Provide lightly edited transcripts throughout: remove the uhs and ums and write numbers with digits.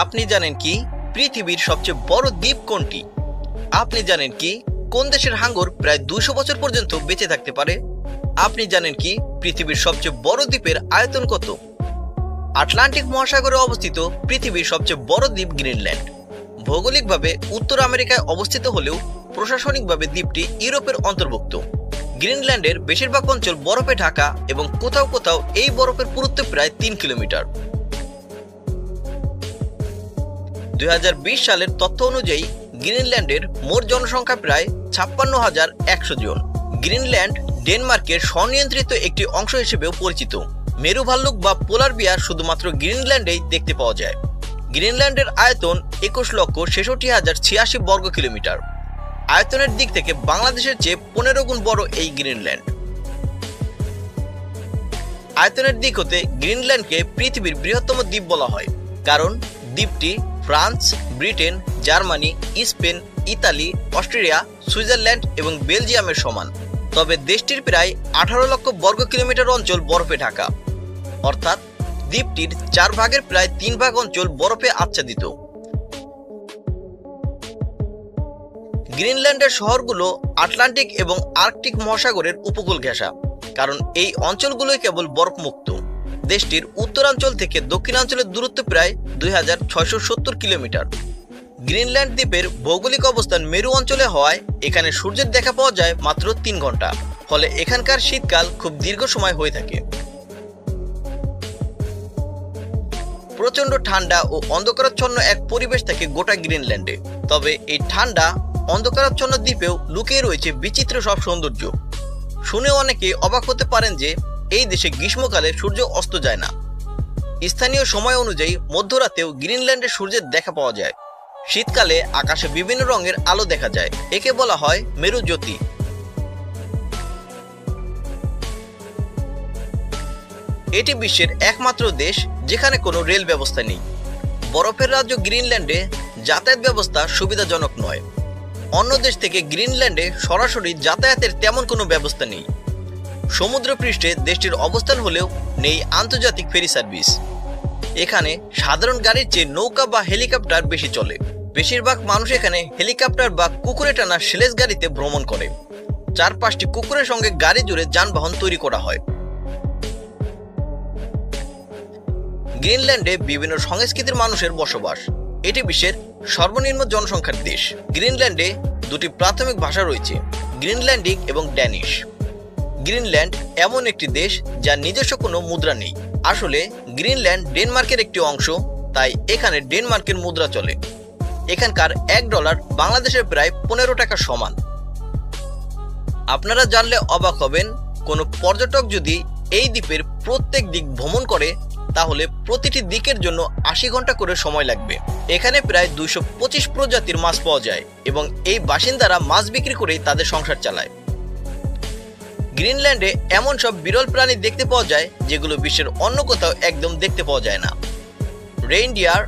আপনি জানেন কি পৃথিবীর সবচেয়ে বড় দ্বীপ কোনটি? আপনি জানেন কি কোন দেশের হাঙ্গর প্রায় 200 বছর পর্যন্ত বেঁচে থাকতে পারে? আপনি জানেন কি পৃথিবীর সবচেয়ে বড় দ্বীপের আয়তন কত? আটলান্টিক মহাসাগরে অবস্থিত পৃথিবীর সবচেয়ে বড় দ্বীপ গ্রিনল্যান্ড। ভৌগোলিকভাবে উত্তর আমেরিকায় অবস্থিত হলেও প্রশাসনিকভাবে দ্বীপটি ইউরোপের অন্তর্ভুক্ত। গ্রিনল্যান্ডের বেশিরভাগ অঞ্চল বরফে ঢাকা এবং কোথাও কোথাও এই বরফের পুরুত্ব প্রায় 3 কিলোমিটার। 2020 সালের তথ্য অনুযায়ী গ্রিনল্যান্ডের মোট জনসংখ্যা প্রায় 56,100 জন। গ্রিনল্যান্ড ডেনমার্কের স্বনিয়ন্ত্রিত একটি অংশ হিসেবেও পরিচিত। মেরু ভাল্লুক বা পোলার বিয়ার শুধুমাত্র গ্রিনল্যান্ডেই দেখতে পাওয়া যায়। গ্রিনল্যান্ডের আয়তন 21,66,086 বর্গ কিলোমিটার। আয়তনের দিক থেকে বাংলাদেশের চেয়ে 15 গুণ বড় এই গ্রিনল্যান্ড। আয়তনের দিক হতে গ্রিনল্যান্ডকে পৃথিবীর বৃহত্তম দ্বীপ বলা হয়, কারণ দ্বীপটি France, Britain, Germany, Spain, Italy, Australia, Switzerland এবং বেলজিয়ামের সমান। তবে দেশটির প্রায় 18 লক্ষ বর্গ কিলোমিটার অঞ্চল বরফে ঢাকা, অর্থাৎ দ্বীপটির 4 ভাগের প্রায় 3 ভাগ অঞ্চল বরফে আচ্ছাদিত। গ্রিনল্যান্ডের শহরগুলো আটলান্টিক এবং আর্কটিক মহাসাগরের উপকূল ঘেঁষা, কারণ এই অঞ্চলগুলোই কেবল বরফমুক্ত। দেশটির উত্তরাঞ্চল থেকে দক্ষিণাঞ্চলের দূরত্ব প্রায় 2670 কিলোমিটার। গ্রিনল্যান্ড দ্বীপের ভৌগোলিক অবস্থান মেরু অঞ্চলে হওয়ায় এখানে সূর্যের দেখা পাওয়া যায় মাত্র 3 ঘন্টা, ফলে এখানকার শীতকাল খুব দীর্ঘ সময় হয়ে থাকে। প্রচন্ড ঠান্ডা ও অন্ধকারাচ্ছন্ন এক পরিবেশ থাকে গোটা গ্রিনল্যান্ডে। তবে এই ঠান্ডা অন্ধকারাচ্ছন্ন দ্বীপেও লুকিয়ে রয়েছে বিচিত্র সব সৌন্দর্য। শুনে অনেকে অবাক হতে পারেন যে এই দেশে গ্রীষ্মকালে সূর্য অস্ত যায় না। স্থানীয় সময় অনুযায়ী মধ্যরাতেও গ্রিনল্যান্ডে সূর্যের দেখা পাওয়া যায়। শীতকালে আকাশে বিভিন্ন রঙের আলো দেখা যায়, একে বলা হয় মেরু জ্যোতি। এটি বিশ্বের একমাত্র দেশ যেখানে কোনো রেল ব্যবস্থা নেই। বরফের রাজ্য গ্রিনল্যান্ডে যাতায়াত ব্যবস্থা সুবিধাজনক নয়। অন্য দেশ থেকে গ্রিনল্যান্ডে সরাসরি যাতায়াতের তেমন কোনো ব্যবস্থা নেই। সমুদ্রপৃষ্ঠে দেশটির অবস্থান হলেও নেই আন্তর্জাতিক ফেরি সার্ভিস। এখানে সাধারণ গাড়ির চেয়ে নৌকা বা হেলিকপ্টার বেশি চলে। বেশিরভাগ মানুষ এখানে হেলিকপ্টার বা কুকুরে টানা স্লেজ গাড়িতে ভ্রমণ করে। 4-5টি কুকুরের সঙ্গে গাড়ি জুড়ে যানবাহন তৈরি করা হয়। গ্রিনল্যান্ডে বিভিন্ন সংস্কৃতির মানুষের বসবাস। এটি বিশ্বের সর্বনিম্ন জনসংখ্যার দেশ। গ্রিনল্যান্ডে 2টি প্রাথমিক ভাষা রয়েছে, গ্রিনল্যান্ডিক এবং ড্যানিশ। গ্রিনল্যান্ড এমন একটি দেশ যার নিজস্ব কোনো মুদ্রা নেই। আসলে গ্রিনল্যান্ড ডেনমার্কের একটি অংশ, তাই এখানে ডেনমার্কের মুদ্রা চলে। এখানকার $1 বাংলাদেশের প্রায় 15 টাকা সমান। আপনারা জানলে অবাক হবেন, কোনো পর্যটক যদি এই দ্বীপের প্রত্যেক দিক ভ্রমণ করে তাহলে প্রতিটি দিকের জন্য 80 ঘন্টা করে সময় লাগবে। এখানে প্রায় 225 প্রজাতির মাছ পাওয়া যায় এবং এই বাসিন্দারা মাছ বিক্রি করেই তাদের সংসার চালায়। গ্রিনল্যান্ডে এমন সব বিরল প্রাণী দেখতে পাওয়া যায় যেগুলো বিশ্বের অন্য কোথাও একদম দেখতে পাওয়া যায় না। রেইনডিয়ার,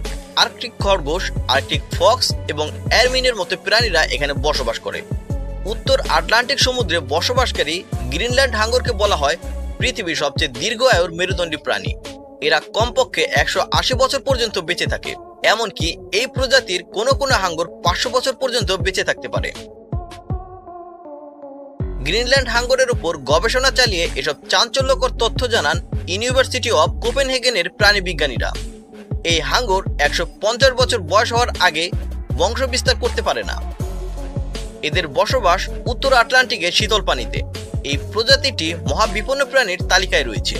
আর্কটিক খরগোশ, আর্কটিক ফক্স এবং এরমিনের মতো প্রাণীরা এখানে বসবাস করে। উত্তর আটলান্টিক সমুদ্রে বসবাসকারী গ্রিনল্যান্ড হাঙ্গরকে বলা হয় পৃথিবীর সবচেয়ে দীর্ঘ আয়ুর মেরুদণ্ডী প্রাণী। এরা কমপক্ষে 180 বছর পর্যন্ত বেঁচে থাকে। এমনকি এই প্রজাতির কোনো কোনো হাঙ্গর 500 বছর পর্যন্ত বেঁচে থাকতে পারে। গ্রিনল্যান্ড হাঙ্গরের উপর গবেষণা চালিয়ে এসব চাঞ্চল্যকর তথ্য জানান ইউনিভার্সিটি অব কোপেনহেগেনের প্রাণীবিজ্ঞানীরা। এই হাঙ্গর 150 বছর বয়স হওয়ার আগে বংশ বিস্তার করতে পারে না। এদের বসবাস উত্তর আটলান্টিকের শীতল পানিতে। এই প্রজাতিটি মহাবিপন্ন প্রাণীর তালিকায় রয়েছে।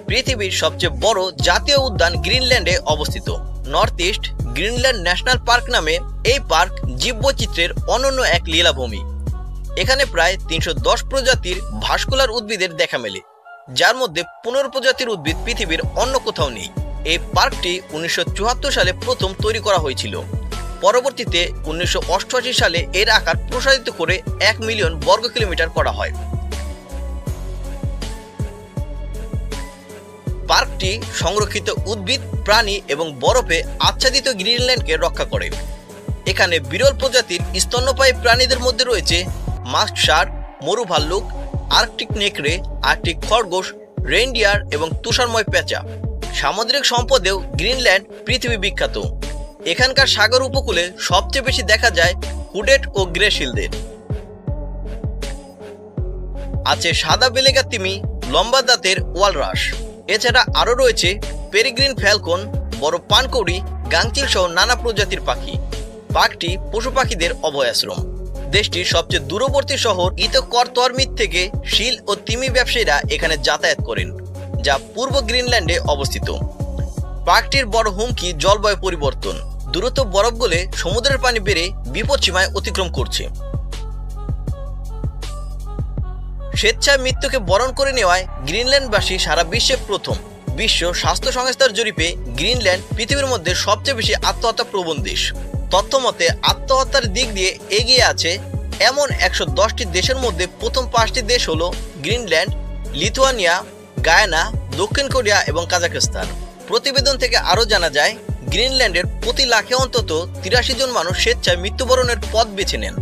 পৃথিবীর সবচেয়ে বড় জাতীয় উদ্যান গ্রিনল্যান্ডে অবস্থিত। North east Greenland national park নামে এই পার্ক জীববৈচিত্র্যের অনন্য এক লীলাভূমি। এখানে প্রায় 310 প্রজাতির ভাস্কুলার উদ্ভিদের দেখা মেলে, যার মধ্যে 15 প্রজাতির উদ্ভিদ পৃথিবীর অন্য কোথাও নেই। এই পার্কটি 1974 সালে প্রথম তৈরি করা হয়েছিল। পরবর্তীতে 1988 সালে এর আকার প্রসারিত করে 1 মিলিয়ন বর্গ কিলোমিটার করা হয়। পার্কটি সংরক্ষিত উদ্ভিদ, প্রাণী এবং বরফে আচ্ছাদিত গ্রিনল্যান্ডকে রক্ষা করে। এখানে বিরল প্রজাতির স্তন্যপায়ী প্রাণীদের মধ্যে রয়েছে মাস্ক শার্ক, মরু ভাল্লুক, আর্কটিক নেকড়ে, আর্কটিক খরগোশ, রেইনডিয়ার এবং তুষারময় পেঁচা। সামুদ্রিক সম্পদেও গ্রিনল্যান্ড পৃথিবী বিখ্যাত। এখানকার সাগর উপকূলে সবচেয়ে বেশি দেখা যায় হুডেড ও গ্রে শিলদের। আছে সাদা বেলেগা তিমি, লম্বা দাঁতের ওয়ালরাস। এছাড়া আরও রয়েছে পেরিগ্রিন ফ্যালকন, বড় পানকৌড়ি, গাংচিল সহ নানা প্রজাতির পাখি। পার্কটি পশু পাখিদের অভয়াশ্রম। দেশটির সবচেয়ে দূরবর্তী শহর ইতকরতরমিত থেকে শিল ও তিমি ব্যবসায়ীরা এখানে যাতায়াত করেন, যা পূর্ব গ্রিনল্যান্ডে অবস্থিত। পার্কটির বড় হুমকি জলবায়ু পরিবর্তন। দ্রুত বরফ গলে সমুদ্রের পানি বেড়ে বিপদসীমায় অতিক্রম করছে। স্বেচ্ছায় মৃত্যুকে বরণ করে নেওয়ায় গ্রিনল্যান্ডবাসী সারা বিশ্বে প্রথম। বিশ্ব স্বাস্থ্য সংস্থার জরিপে গ্রিনল্যান্ড পৃথিবীর মধ্যে সবচেয়ে বেশি আত্মহত্যা প্রবণ দেশ। তথ্য মতে আত্মহত্যার দিক দিয়ে এগিয়ে আছে এমন 110টি দেশের মধ্যে প্রথম 5টি দেশ হল গ্রিনল্যান্ড, লিথুয়ানিয়া, গায়ানা, দক্ষিণ কোরিয়া এবং কাজাখস্তান। প্রতিবেদন থেকে আরও জানা যায়, গ্রিনল্যান্ডের প্রতি লাখে অন্তত 83 জন মানুষ স্বেচ্ছায় মৃত্যুবরণের পথ বেছে নেন।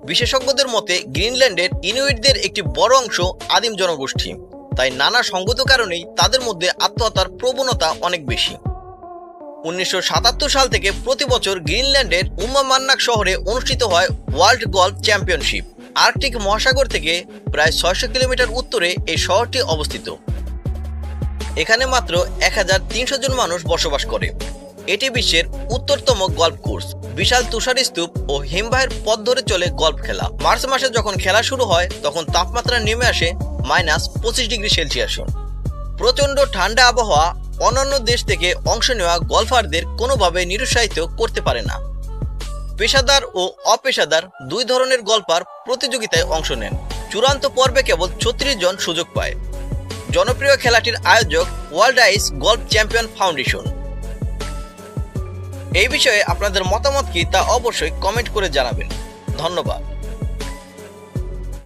বিশেষজ্ঞদের মতে গ্রিনল্যান্ডের ইনুইটদের একটি বড় অংশ আদিম জনগোষ্ঠী, তাই নানা সঙ্গত কারণেই তাদের মধ্যে আত্মহত্যার প্রবণতা অনেক বেশি। 1977 সাল থেকে প্রতি বছর গ্রিনল্যান্ডের উমামান্নাক শহরে অনুষ্ঠিত হয় ওয়ার্ল্ড গলফ চ্যাম্পিয়নশিপ। আর্কটিক মহাসাগর থেকে প্রায় 600 কিলোমিটার উত্তরে এই শহরটি অবস্থিত। এখানে মাত্র 1300 জন মানুষ বসবাস করে। এটি বিশ্বের উত্তরতম গলফ কোর্স। বিশাল তুষার স্তূপ ও হিমবাহের পথ ধরে চলে গলফ খেলা। মার্চ মাসে যখন খেলা শুরু হয় তখন তাপমাত্রা নেমে আসে -25 ডিগ্রি সেলসিয়াসে। প্রচণ্ড ঠান্ডা আবহাওয়া অন্যান্য দেশ থেকে অংশ নেওয়া গলফারদের কোনোভাবে নিরুৎসাহিত করতে পারে না। পেশাদার ও অপেশাদার দুই ধরনের গলফার প্রতিযোগিতায় অংশ নেন। চূড়ান্ত পর্বে কেবল 36 জন সুযোগ পায়। জনপ্রিয় খেলাটির আয়োজক ওয়ার্ল্ড আইস গলফ চ্যাম্পিয়ন ফাউন্ডেশন। এই বিষয়ে আপনাদের মতামত কি তা অবশ্যই কমেন্ট করে জানাবেন। ধন্যবাদ।